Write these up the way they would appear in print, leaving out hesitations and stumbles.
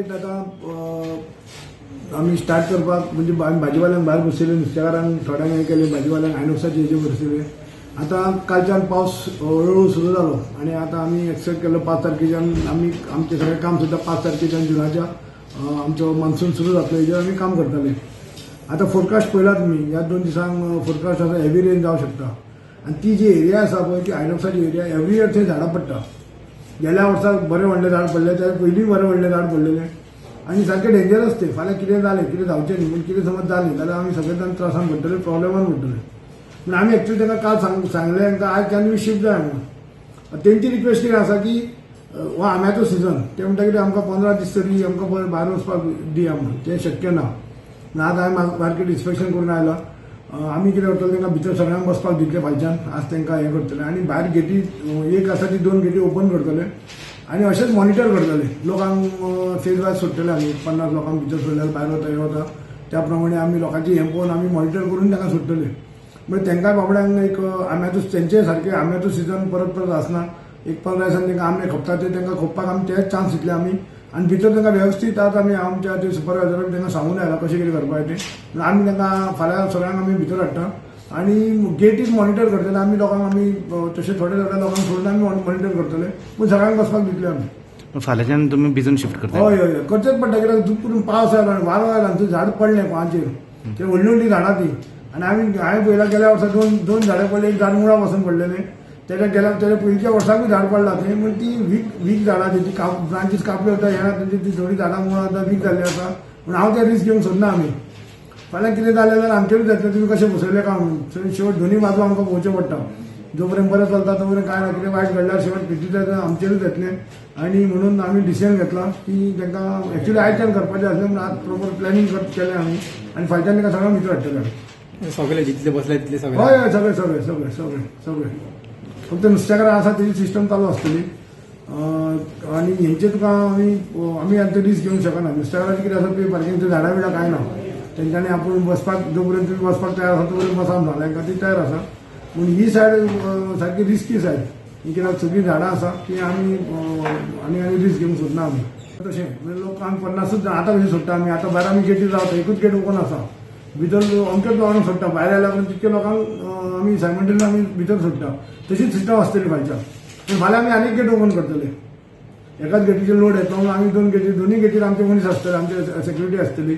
Market आता आम्ही start करपाक म्हणजे भाजीवाल्यांक भायर बसयले, नुस्तेकारांक थोड्यांक हे केले, भाजीवाल्यांक आयनॉक्साचे हेजे बसयले. आता कालच्यान पावस हळूहळू सुरू जालो आणि आता आम्ही एक्सपेक्ट केलं 5 तारखेच्यान आम्ही आमचे सगळे काम सुद्धा 5 तारखेच्यान जुनाच्या आमचो मान्सून सुरू जातलो हेजेर आम्ही काम करतले. आता फोरकास्ट पळयला तुमी, ह्या 2 दिसांक फोरकास्ट आसा हेवी रेन जावं शकता आणि ती जी एरिया आसा पळय ती आयनॉक्साची एरिया एवरी इयर थंय झाडां पडटा. गेल्या वर्साक बरे व्हडले झाड पडले, त्या पयलीं बरे व्हडले झाड पडलेले आणि सारखे डेंजरस ते. फाल्यां कितें जालें कितें जावचें न्ही, पूण कितें समज जालें जाल्यार आमी सगळे जाण त्रासान पडटले, प्रॉब्लेमान पडटले. पूण आमी एक्चुअली तांकां काल सांगलें तांकां आज कॅन वी शिफ्ट जाय म्हणून. तेंची रिक्वेस्ट कितें आसा की हो आंब्याचो सिजन, ते म्हणटा कितें आमकां 15 दीस तरी आमकां भायर वचपाक दिया म्हणून. तें शक्य ना. आज हांवें मार्केट इन्स्पेक्शन करून आयला. आमी कितें करतले तांकां भितर सगळ्यांक बसपाक दितले फायच्यान, आज तांकां हें करतले आणि भायर गेटी एक आसा ती 2 गेटी ओपन करतले आणि अशेंच मॉनिटर करतले. लोकांक फेज वायज सोडटले आमी, 50 लोकांक भितर सोडल्यार भायर वता हे वता, त्या प्रमाणे आमी लोकांची हें पळोवन आमी मॉनिटर करून तांकां सोडटले. म्हणजे तांकांय बाबड्यांक एक आंब्याचो तेंचे सारके आंब्याचो सिजन परत परत आसना. एक 15 दिसांनी तांकां आंबे खपता ते तांकां खपपाक आमी तेच चान्स दितले आमी आणि भितर तांकां वेवस्थीत आज आमी आमच्या ते सुपरवायझराक तांकां सांगून आयला कशें कितें करपाक तें. आमी तांकां फाल्यां सगळ्यांक आमी भितर हाडटा आणि गेटीक मॉनिटर करतले. आमी लोकांक आमी तशें थोडे लोकांक सोडून आमी मॉनिटर करतले, पूण सगळ्यांक बसपाक दितले आमी. फाल्यांच्यान तुमी भिजून शिफ्ट करता? हय हय करचेच पडटा, कित्याक दूख करून पावस आयलो आनी वारो आयला आनी झाड पडलें कोणाचेर, ते व्हडली व्हडली झाडां ती. आनी हांवें पळयला गेल्या वर्सा दोन झाडां पडले, एक झाड मुळा पासून पडलेलें. तेच्या पयलींच्या वर्साकूय झाड पडला थंय, पूण ती वीक झाडां ती ब्रांचीस कापल्यो वता हें तेंची ती थोडी झाडां मुळा आतां वीक जाल्ली आसा. पूण हांव ते रिस्क घेवंक सोदना आमी. फाल्यां कितें जालें जाल्यार आमचेरूच जातलें, तुमी कशें बसयले काय म्हणून. शेवट दोनूय बाजू आमकां पळोवचें पडटा. जो पर्यंत बरें चलता तो पर्यंत काय ना, कितें वायट घडल्यार शेवट क्रिटिसायज आमचेरूच येतलें. आणि म्हणून आमी डिसिजन घेतला की तांकां एक्चुअली आयच्यान करपाचें आसलें, पूण आज प्रॉपर प्लॅनिंग केलें आमी आणि फायच्यान तांकां सगळ्यांक भितर हाडटले. सगळे जितले बसले तितले सगळे? हय हय सगळे सगळे सगळे सगळे सगळे. फक्त नुस्तेकारां आसा तेजी सिस्टम चालू आसतली आणि हेंचे तुका आमी आतां रिस्क घेवंक शकना. नुस्तेकारांचें कितें आसा ते पार्किंगचे झाडां बिडां काय ना. तेंच्यांनी आपूण बसपाक जो पर्यंत तुमी बसपाक तयार आसा तो पर्यंत बसा म्हणून तांकां ती तयार आसा. पूण ही सायड सारकी रिस्की सायड, ही कित्याक सगळीं झाडां आसा ती आमी आनी रिस्क घेवंक सोदना आमी. तशें म्हणजे लोक आमी 50 जाण आतां कशें सोडटा आमी. आतां भायर आमी गेटी रावता, एकूच गेट ओपन आसा, भितर अमकेच लोकांक सोडटा. भायर आयल्या पण तितके लोकांक आमी सायमल्टेनियस आमी भितर सोडटा. तशीच सिस्टम आसतली फायच्यान. पूण फाल्यां आमी आनीक गेट ओपन करतले. एकाच गेटीचेर लोड येता म्हणून आमी 2 गेटी, दोनूय गेटीर आमचे मनीस आसतले, आमचे सेक्युरिटी आसतली,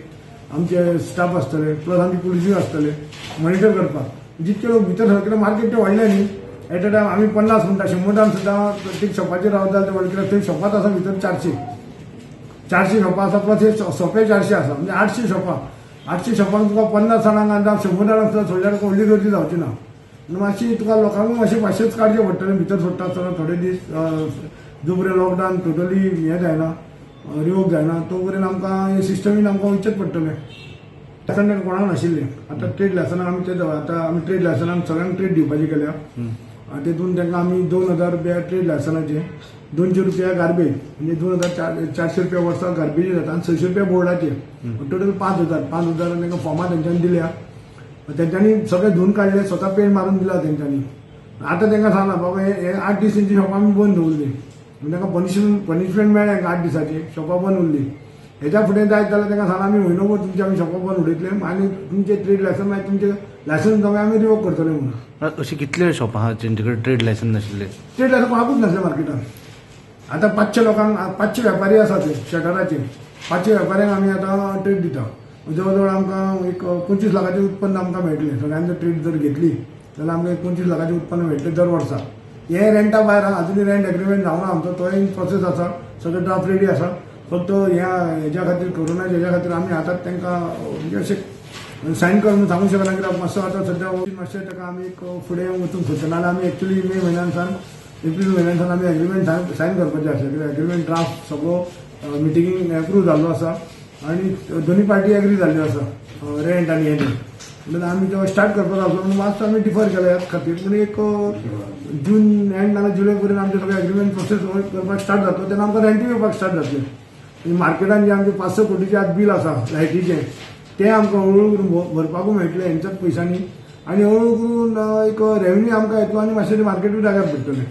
आमचे स्टाफ आसतले, प्लस आमचे पुलिसूय आसतले मॉनिटर करपाक. जितके लोक भितर सरतले, मार्केट ते व्हडलें न्ही. एट अ टायम आमी 50 म्हणटा, 100 टायम सुद्दां प्रत्येक शॉपाचेर रावता जाल्यार ते व्हडले, कित्याक थंय शॉपात आसा भितर 400 शॉपां आसा, प्लस हे सोंपे 400 आसा, म्हणजे 800 शॉपां. 800 शॉपांक तुका 50 जाणांक आनी 100 जाणांक सुद्दां सोडल्यार तुका व्हडली गर्दी जावची ना. मातशी तुका लोकांकूय मातशें मातशेंच काडचें पडटलें भितर सोडटा आसतना थोडे दीस. जो पर्यंत लॉकडावन टोटली हें जायना, रिवोक जायना, तो पर्यंत आमकां हें सिस्टमीन आमकां वयचेंच पडटलें. लायसन कोणाक नाशिल्लें. आतां ट्रेड लायसनाक आमी ते आतां आमी ट्रेड लायसनाक सगळ्यांक ट्रेड दिवपाची केल्या. तेतून तांकां आमी 2000 रुपया ट्रेड लायसनाचे, 200 रुपया गार्बेज, म्हणजे 2400 रुपया वर्साक गार्बेज जाता आनी 600 रुपया बोर्डाचेर, टोटल 5000 तांकां फॉर्मां तेंच्यांनी दिल्या. तेंच्यांनी सगळे धुवन काडले, स्वता पेंट मारून दिला तेंच्यांनी. आतां तांकां सांगला बाबा हे 8 दीस तेंची शॉपां आमी बंद दवरली. तांकां पनिशमेंट मेळ्ळें 8 दिसाची, शॉपां बंद उरली. हेच्या फुडें जायत जाल्यार तांकां सांगला आमी म्हयनोभर तुमचे आमी शॉपां बंद उडयतले आनी तुमचे ट्रेड लायसन मागीर तुमचे लायसन्स नवे आमी रिवोक करतले म्हणून. अशी कितले शॉप आहा जेंचे कडेन ट्रेड लायसन नाशिल्ले? ट्रेड लायसन कोणाकूच नासलें मार्केटान. आतां 500 लोकांक, 500 वेपारी आसा ते शटराचे, 500 वेपाऱ्यांक आमी आतां ट्रेड दिता. जवळ जवळ आमकां एक 25 लाखाचें उत्पन्न आमकां मेळटलें. सगळ्यांनी जर ट्रेड जर घेतली जाल्यार आमकां 25 लाखाचें उत्पन्न मेळटलें दर वर्सा. हे रेंटा भायर अजूनय रेंट एग्रीमेंट जावना आमचो, तो इन प्रोसेस आसा, सगळें ड्राफ्ट रेडी आसा. फक्त हेच्या खातीर कोरोनाच्या हेच्या खातीर आमी आतांच तांकां म्हणजे अशें सायन कर म्हणून सांगूंक शकना, कित्याक मातसो आतां सद्या मातशें ताका आमी एक फुडें वचूंक सोदता. नाल्यार आमी एक्चुअली मे म्हयन्यांसान, एप्रील म्हयन्यांसान आमी एग्रीमेंट सायन करपाचें आसलें, कित्याक एग्रीमेंट ड्राफ्ट सगळो मिटिंगेक एप्रूव जाल्लो आसा आनी दोनूय पार्टी एग्री जाल्ल्यो आसा रेंट आनी हेजें. जाल्यार आमी तो स्टार्ट करपाचो आसलो म्हणून मातसो आमी डिफर केला ह्याच खातीर. पूण एक जून एंड नाल्यार जुलय पर्यंत आमचे सगळे एग्रीमेंट प्रोसेस करपाक स्टार्ट जातलो, तेन्ना आमकां रेंटूय येवपाक स्टार्ट जातलें. मार्केटान जे आमचे 500 कोटीचें आज बील आसा लायटीचें, तें आमकां हळू करून भरपाकूय मेळटलें हेंच्याच पयशांनी. आनी हळू करून एक रेव्हेन्यू आमकां येतलो आनी मातशें मार्केटूय जाग्यार पडटलें.